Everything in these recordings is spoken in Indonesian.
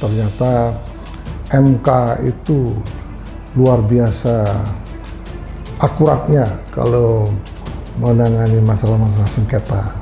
ternyata MK itu luar biasa akuratnya kalau menangani masalah-masalah sengketa.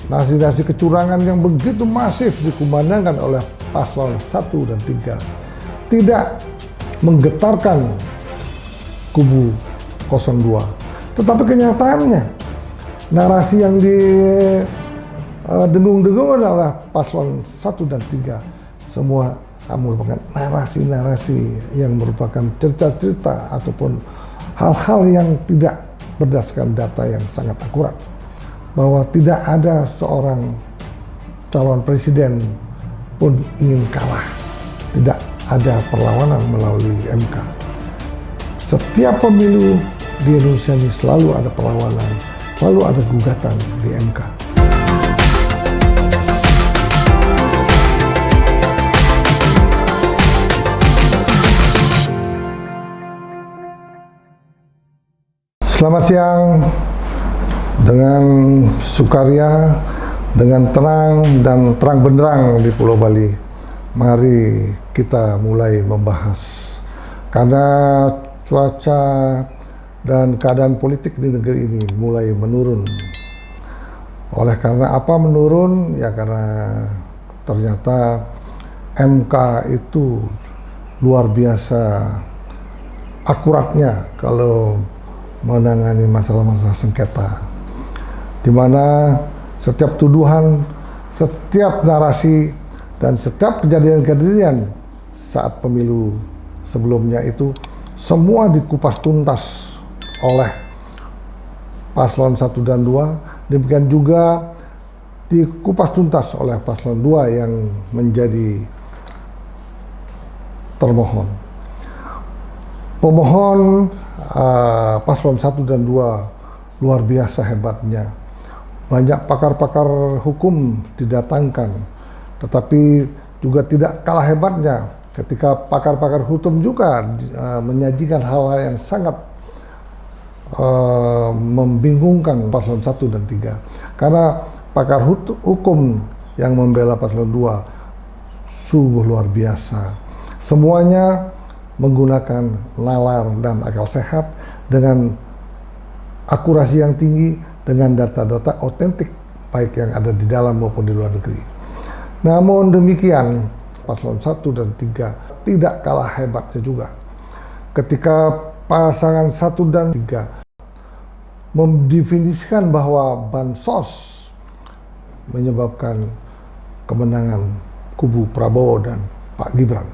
Nasi-nasi kecurangan yang begitu masif dikumandangkan oleh paslon 1 dan 3 tidak menggetarkan kubu 02. Tetapi kenyataannya narasi yang didengung-dengung adalah paslon 1 dan 3 semua merupakan narasi-narasi yang merupakan cerita-cerita ataupun hal-hal yang tidak berdasarkan data yang sangat akurat, bahwa tidak ada seorang calon presiden pun ingin kalah, tidak ada perlawanan melalui MK. Setiap pemilu di Indonesia ini selalu ada perlawanan, selalu ada gugatan di MK. Selamat siang, dengan sukaria, dengan tenang dan terang benderang di Pulau Bali. Mari kita mulai membahas. Karena cuaca dan keadaan politik di negeri ini mulai menurun. Oleh karena apa menurun? Ya karena ternyata MK itu luar biasa akuratnya kalau menangani masalah-masalah sengketa, di mana setiap tuduhan, setiap narasi, dan setiap kejadian-kejadian saat pemilu sebelumnya itu semua dikupas tuntas oleh paslon 1 dan 2, demikian juga dikupas tuntas oleh paslon 2 yang menjadi termohon. Pemohon paslon 1 dan 2 luar biasa hebatnya. Banyak pakar-pakar hukum didatangkan, tetapi juga tidak kalah hebatnya ketika pakar-pakar hukum juga menyajikan hal-hal yang sangat membingungkan paslon 1 dan 3. Karena pakar hukum yang membela paslon 2 sungguh luar biasa. Semuanya menggunakan nalar dan akal sehat dengan akurasi yang tinggi, dengan data-data otentik baik yang ada di dalam maupun di luar negeri. Namun demikian, paslon 1 dan 3 tidak kalah hebatnya juga ketika pasangan 1 dan 3 mendefinisikan bahwa bansos menyebabkan kemenangan kubu Prabowo dan Pak Gibran.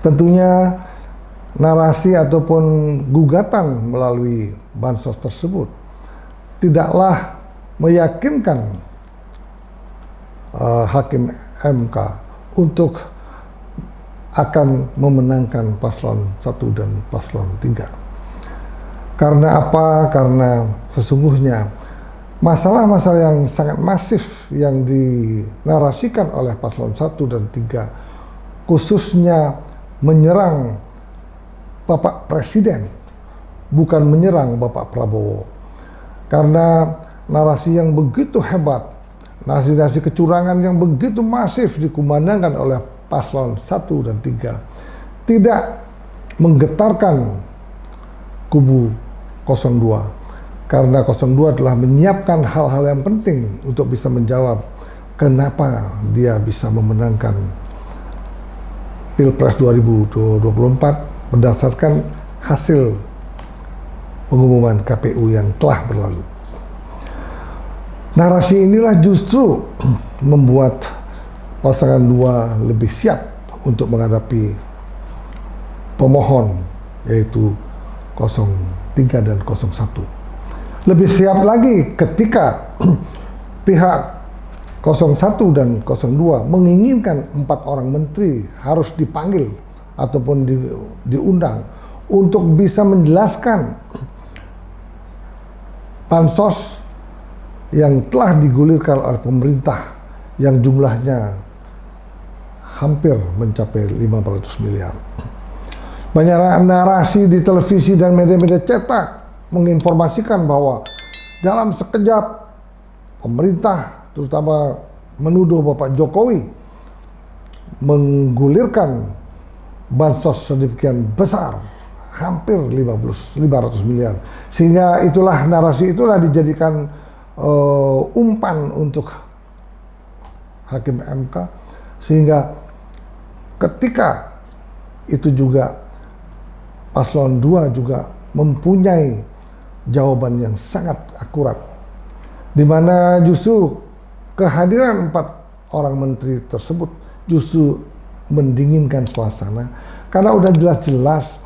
Tentunya narasi ataupun gugatan melalui bansos tersebut tidaklah meyakinkan hakim MK untuk akan memenangkan paslon 1 dan paslon 3. Karena apa? Karena sesungguhnya masalah-masalah yang sangat masif yang dinarasikan oleh paslon 1 dan 3, khususnya menyerang Bapak Presiden, bukan menyerang Bapak Prabowo. Karena narasi yang begitu hebat, nasi-nasi kecurangan yang begitu masif dikumandangkan oleh paslon 1 dan 3 tidak menggetarkan kubu 02. Karena 02 telah menyiapkan hal-hal yang penting untuk bisa menjawab kenapa dia bisa memenangkan Pilpres 2024 berdasarkan hasil pengumuman KPU yang telah berlalu. Narasi inilah justru membuat pasangan 2 lebih siap untuk menghadapi pemohon, yaitu 03 dan 01. Lebih siap lagi ketika pihak 01 dan 02 menginginkan 4 orang menteri harus dipanggil ataupun diundang untuk bisa menjelaskan bansos yang telah digulirkan oleh pemerintah yang jumlahnya hampir mencapai 500 miliar. Banyak narasi di televisi dan media-media cetak menginformasikan bahwa dalam sekejap pemerintah terutama menuduh Bapak Jokowi menggulirkan bansos sedemikian besar, hampir 500 miliar. Sehingga narasi itulah dijadikan umpan untuk Hakim MK, sehingga ketika itu juga paslon 2 juga mempunyai jawaban yang sangat akurat, di mana justru kehadiran 4 orang menteri tersebut justru mendinginkan suasana, karena udah jelas-jelas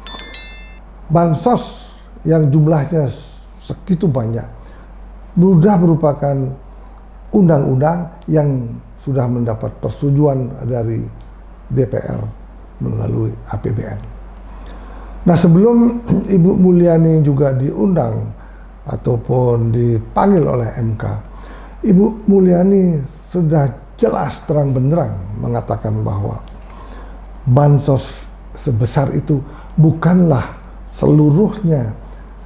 bansos yang jumlahnya segitu banyak sudah merupakan undang-undang yang sudah mendapat persetujuan dari DPR melalui APBN. Nah, sebelum Ibu Mulyani juga diundang ataupun dipanggil oleh MK, Ibu Mulyani sudah jelas terang benderang mengatakan bahwa bansos sebesar itu bukanlah seluruhnya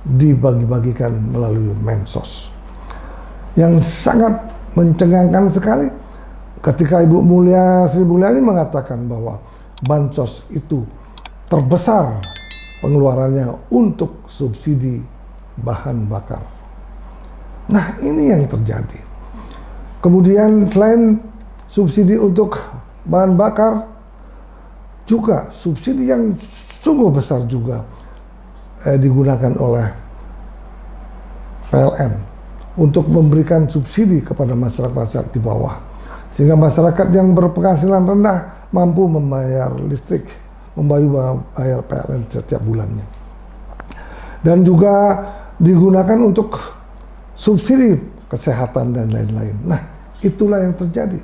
dibagi-bagikan melalui Mensos. Yang sangat mencengangkan sekali ketika Sri Mulyani mengatakan bahwa bansos itu terbesar pengeluarannya untuk subsidi bahan bakar. Nah, ini yang terjadi. Kemudian selain subsidi untuk bahan bakar, juga subsidi yang sungguh besar juga digunakan oleh PLN untuk memberikan subsidi kepada masyarakat di bawah, sehingga masyarakat yang berpenghasilan rendah mampu membayar listrik, membayar PLN setiap bulannya. Dan juga digunakan untuk subsidi kesehatan dan lain-lain. Nah, itulah yang terjadi.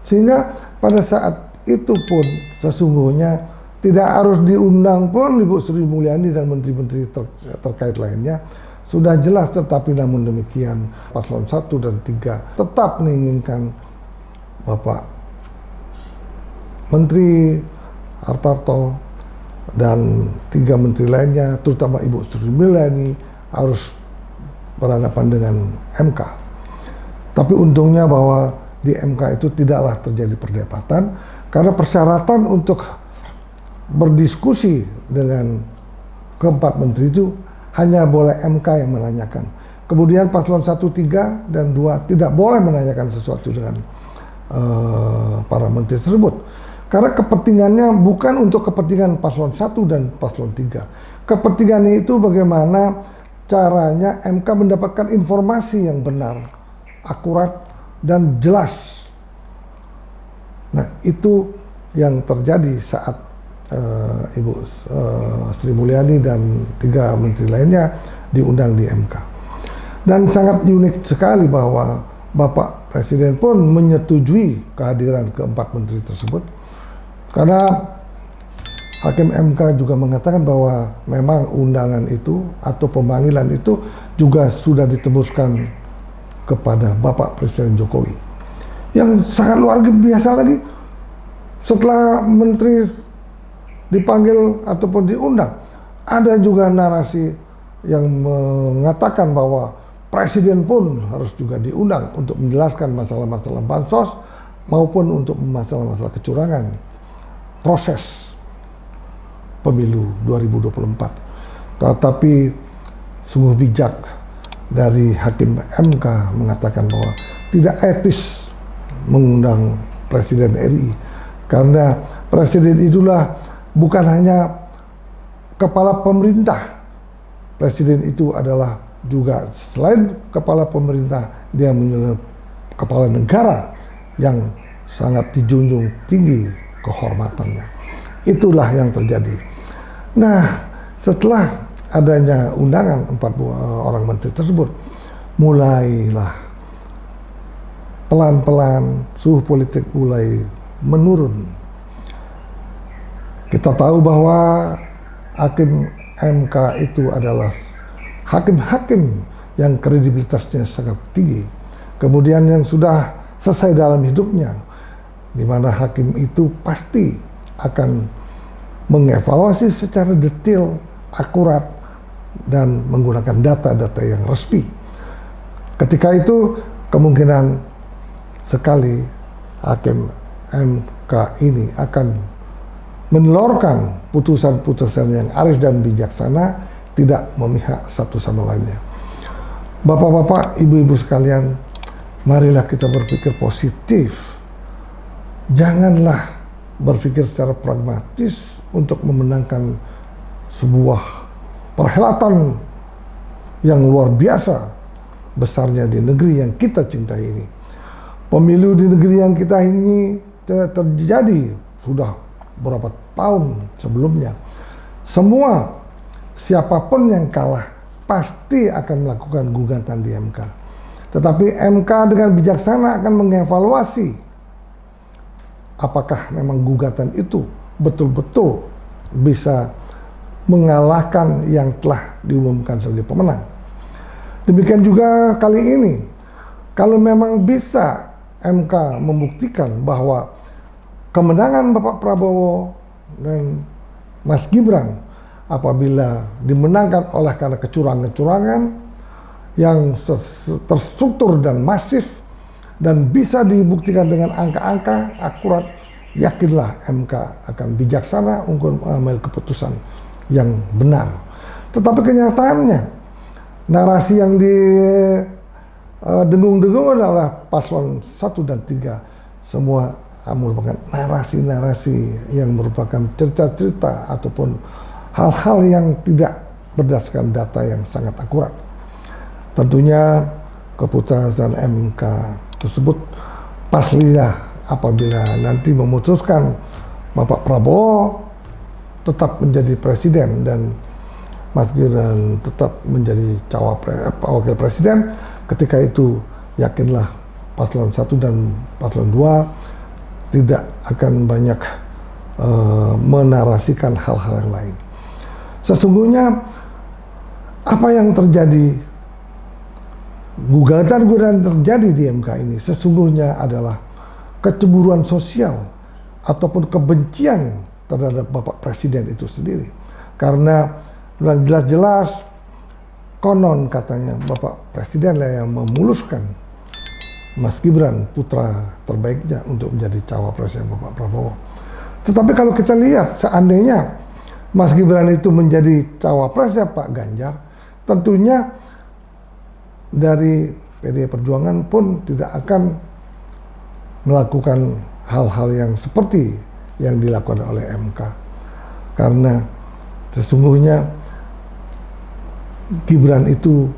Sehingga pada saat itu pun sesungguhnya tidak harus diundang pun Ibu Sri Mulyani dan menteri-menteri terkait lainnya, sudah jelas. Tetapi namun demikian paslon 1 dan 3 tetap menginginkan Bapak Menteri Hartarto dan 3 menteri lainnya, terutama Ibu Sri Mulyani, harus berhadapan dengan MK. Tapi untungnya bahwa di MK itu tidaklah terjadi perdebatan, karena persyaratan untuk berdiskusi dengan keempat menteri itu hanya boleh MK yang menanyakan. Kemudian paslon 1, 3, dan 2 tidak boleh menanyakan sesuatu dengan para menteri tersebut. Karena kepentingannya bukan untuk kepentingan paslon 1 dan paslon 3. Kepentingannya itu bagaimana caranya MK mendapatkan informasi yang benar, akurat, dan jelas. Nah, itu yang terjadi saat Ibu Sri Mulyani dan 3 menteri lainnya diundang di MK. Dan sangat unik sekali bahwa Bapak Presiden pun menyetujui kehadiran keempat menteri tersebut, karena Hakim MK juga mengatakan bahwa memang undangan itu atau pemanggilan itu juga sudah ditembuskan kepada Bapak Presiden Jokowi. Yang sangat luar biasa lagi, setelah menteri dipanggil ataupun diundang, ada juga narasi yang mengatakan bahwa Presiden pun harus juga diundang untuk menjelaskan masalah-masalah bansos maupun untuk masalah-masalah kecurangan proses pemilu 2024. Tetapi sungguh bijak dari Hakim MK mengatakan bahwa tidak etis mengundang Presiden RI, karena Presiden itulah bukan hanya kepala pemerintah. Presiden itu adalah juga selain kepala pemerintah, dia menjadi kepala negara yang sangat dijunjung tinggi kehormatannya. Itulah yang terjadi. Nah, setelah adanya undangan 4 orang menteri tersebut, mulailah pelan-pelan suhu politik mulai menurun. Kita tahu bahwa Hakim MK itu adalah hakim-hakim yang kredibilitasnya sangat tinggi, kemudian yang sudah selesai dalam hidupnya, di mana hakim itu pasti akan mengevaluasi secara detail, akurat, dan menggunakan data-data yang resmi. Ketika itu kemungkinan sekali Hakim MK ini akan menelurkan putusan-putusan yang arif dan bijaksana, tidak memihak satu sama lainnya. Bapak-bapak, ibu-ibu sekalian, marilah kita berpikir positif. Janganlah berpikir secara pragmatis untuk memenangkan sebuah perhelatan yang luar biasa besarnya di negeri yang kita cintai ini. Pemilu di negeri yang kita ini terjadi sudah beberapa tahun sebelumnya. Siapapun yang kalah pasti akan melakukan gugatan di MK. Tetapi MK dengan bijaksana akan mengevaluasi apakah memang gugatan itu betul-betul bisa mengalahkan yang telah diumumkan sebagai pemenang. Demikian juga kali ini, kalau memang bisa MK membuktikan bahwa kemenangan Bapak Prabowo dan Mas Gibran apabila dimenangkan oleh karena kecurangan-kecurangan yang terstruktur dan masif dan bisa dibuktikan dengan angka-angka akurat, yakinlah MK akan bijaksana untuk mengambil keputusan yang benar. Tetapi kenyataannya, narasi yang didengung-dengung adalah paslon 1 dan 3 semua merupakan narasi-narasi yang merupakan cerita-cerita ataupun hal-hal yang tidak berdasarkan data yang sangat akurat. Tentunya keputusan MK tersebut pastilah apabila nanti memutuskan Bapak Prabowo tetap menjadi presiden dan Mas Gibran tetap menjadi wakil presiden, ketika itu yakinlah paslon 1 dan paslon 2 tidak akan banyak menarasikan hal-hal yang lain. Sesungguhnya apa yang terjadi, gugatan-gugatan terjadi di MK ini sesungguhnya adalah kecemburuan sosial ataupun kebencian terhadap Bapak Presiden itu sendiri. Karena jelas-jelas konon katanya Bapak Presiden lah yang memuluskan Mas Gibran, putra terbaiknya, untuk menjadi cawapresnya Bapak Prabowo. Tetapi kalau kita lihat seandainya Mas Gibran itu menjadi cawapresnya Pak Ganjar, tentunya dari PDI Perjuangan pun tidak akan melakukan hal-hal yang seperti yang dilakukan oleh MK. Karena sesungguhnya Gibran itu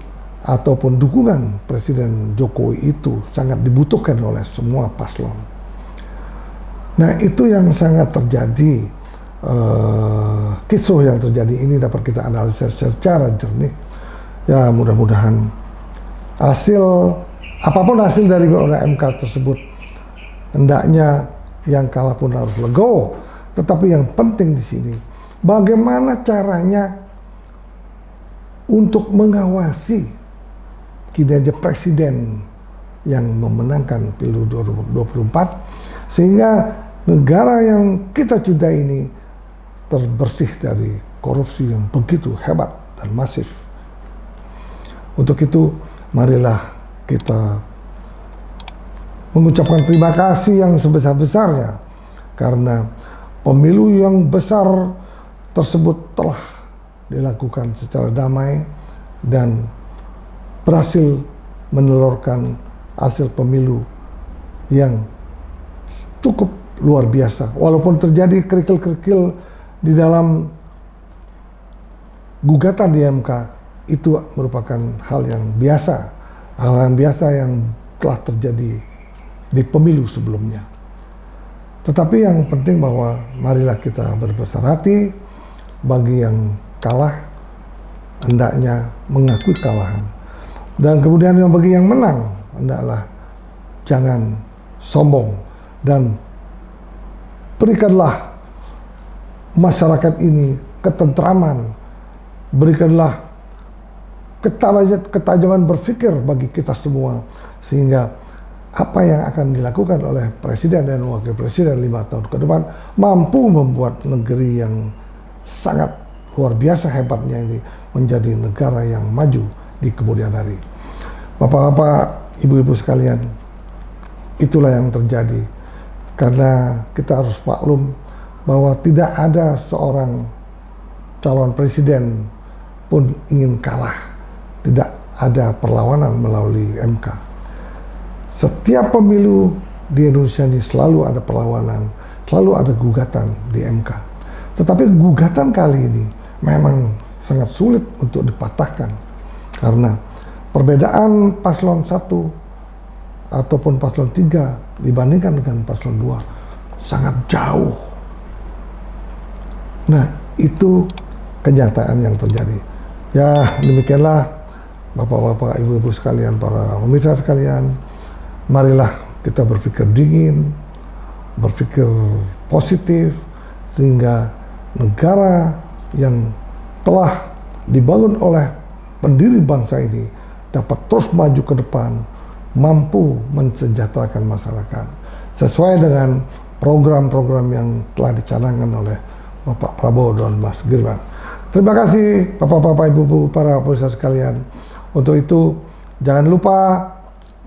ataupun dukungan Presiden Jokowi itu sangat dibutuhkan oleh semua paslon. Nah, itu yang sangat terjadi, kisruh yang terjadi ini dapat kita analisis secara jernih. Ya, mudah-mudahan apapun hasil dari MK tersebut, hendaknya yang kalah pun harus legowo. Tetapi yang penting di sini, bagaimana caranya untuk mengawasi kinerja presiden yang memenangkan Pilu 2024 sehingga negara yang kita cintai ini terbersih dari korupsi yang begitu hebat dan masif. Untuk itu, marilah kita mengucapkan terima kasih yang sebesar-besarnya karena pemilu yang besar tersebut telah dilakukan secara damai dan berhasil menelurkan hasil pemilu yang cukup luar biasa. Walaupun terjadi kerikil-kerikil di dalam gugatan di MK, itu merupakan hal yang biasa. Hal yang biasa yang telah terjadi di pemilu sebelumnya. Tetapi yang penting bahwa marilah kita berbesar hati, bagi yang kalah hendaknya mengakui kekalahan. Dan kemudian bagi yang menang, hendaklah jangan sombong dan berikanlah masyarakat ini ketentraman, berikanlah ketajaman berpikir bagi kita semua, sehingga apa yang akan dilakukan oleh Presiden dan Wakil Presiden 5 tahun ke depan mampu membuat negeri yang sangat luar biasa hebatnya ini menjadi negara yang maju di kemudian hari. Bapak-bapak, ibu-ibu sekalian, itulah yang terjadi. Karena kita harus maklum bahwa tidak ada seorang calon presiden pun ingin kalah. Tidak ada perlawanan melalui MK. Setiap pemilu di Indonesia ini selalu ada perlawanan, selalu ada gugatan di MK. Tetapi gugatan kali ini memang sangat sulit untuk dipatahkan karena perbedaan paslon 1 ataupun paslon 3 dibandingkan dengan paslon 2 sangat jauh. Nah, itu kenyataan yang terjadi. Ya, demikianlah Bapak-bapak, Ibu-ibu sekalian, para pemirsa sekalian, marilah kita berpikir dingin, berpikir positif, sehingga negara yang telah dibangun oleh pendiri bangsa ini dapat terus maju ke depan, mampu mensejahterakan masyarakat, sesuai dengan program-program yang telah dicanangkan oleh Bapak Prabowo dan Mas Gibran. Terima kasih Bapak-bapak, Ibu-ibu, para pemirsa sekalian. Untuk itu, jangan lupa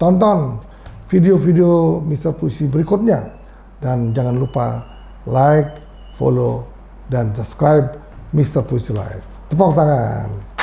tonton video-video Mr. Puisi berikutnya. Dan jangan lupa like, follow, dan subscribe Mr. Puisi Live. Tepuk tangan.